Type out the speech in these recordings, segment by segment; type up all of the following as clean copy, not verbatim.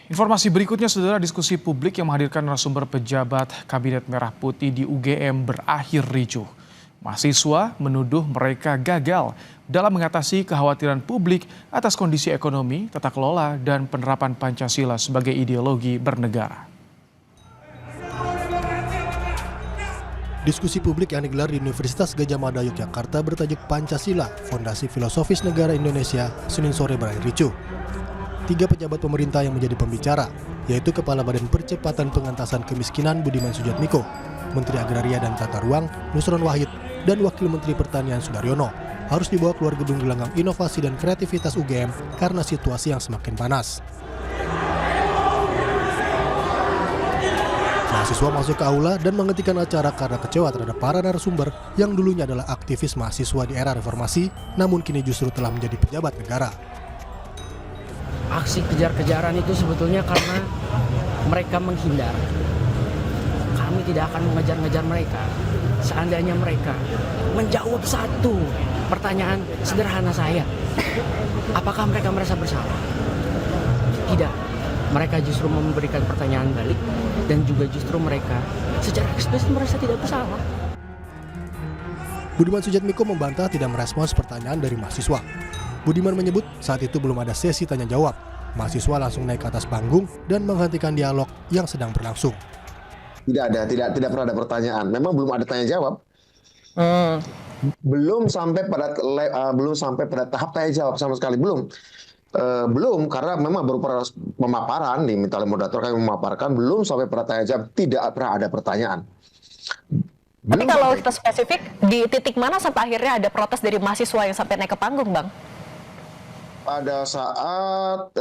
Informasi berikutnya, saudara, diskusi publik yang menghadirkan narasumber pejabat Kabinet Merah Putih di UGM berakhir ricuh. Mahasiswa menuduh mereka gagal dalam mengatasi kekhawatiran publik atas kondisi ekonomi, tata kelola, dan penerapan Pancasila sebagai ideologi bernegara. Diskusi publik yang digelar di Universitas Gadjah Mada, Yogyakarta bertajuk Pancasila, Fondasi Filosofis Negara Indonesia, Senin sore berakhir ricuh. 3 pejabat pemerintah yang menjadi pembicara, yaitu Kepala Badan Percepatan Pengentasan Kemiskinan Budiman Sujatmiko, Menteri Agraria dan Tata Ruang Nusron Wahid, dan Wakil Menteri Pertanian Sudaryono, harus dibawa keluar gedung gelanggang inovasi dan kreativitas UGM karena situasi yang semakin panas. Mahasiswa masuk ke aula dan menghentikan acara karena kecewa terhadap para narasumber yang dulunya adalah aktivis mahasiswa di era reformasi, namun kini justru telah menjadi pejabat negara. Aksi kejar-kejaran itu sebetulnya karena mereka menghindar. Kami tidak akan mengejar-ngejar mereka. Seandainya mereka menjawab satu pertanyaan sederhana saya, apakah mereka merasa bersalah? Tidak. Mereka justru memberikan pertanyaan balik dan juga justru mereka secara eksplisit merasa tidak bersalah. Budiman Sujatmiko membantah tidak merespons pertanyaan dari mahasiswa. Budiman menyebut saat itu belum ada sesi tanya jawab. Mahasiswa langsung naik ke atas panggung dan menghentikan dialog yang sedang berlangsung. Tidak pernah ada pertanyaan. Memang belum ada tanya jawab. Belum sampai pada tahap tanya jawab sama sekali, belum. Karena memang baru pemaparan, diminta oleh moderator kami memaparkan, belum sampai pada tanya jawab, tidak pernah ada pertanyaan. Tapi kalau kita spesifik, di titik mana sampai akhirnya ada protes dari mahasiswa yang sampai naik ke panggung, Bang? Pada saat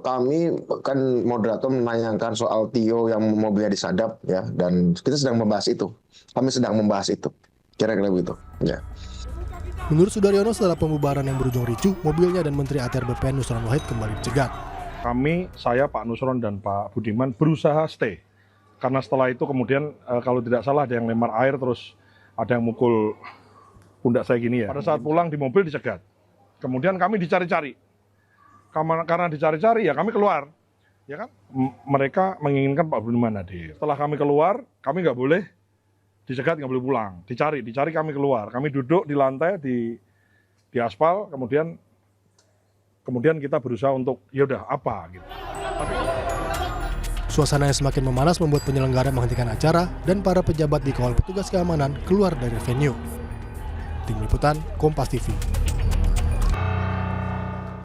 kami kan moderator menanyakan soal Tio yang mobilnya disadap, ya, dan kita sedang membahas itu. Kami sedang membahas itu, kira-kira begitu. Ya. Menurut Sudaryono, setelah pembubaran yang berujung ricuh, mobilnya dan Menteri ATR BPN Nusron Wahid kembali dicegat. Saya, Pak Nusron dan Pak Budiman berusaha stay. Karena setelah itu kemudian kalau tidak salah ada yang lempar air, terus ada yang mukul pundak saya gini ya. Pada saat pulang di mobil dicegat. Kemudian kami dicari-cari. Karena dicari-cari ya kami keluar. Ya kan? Mereka menginginkan Pak Budiman hadir. Setelah kami keluar, kami nggak boleh dicegat, nggak boleh pulang. Dicari kami keluar. Kami duduk di lantai di aspal, kemudian kita berusaha untuk ya udah apa gitu. Suasana yang semakin memanas membuat penyelenggara menghentikan acara dan para pejabat dikawal petugas keamanan keluar dari venue. Tim Liputan, Kompas TV.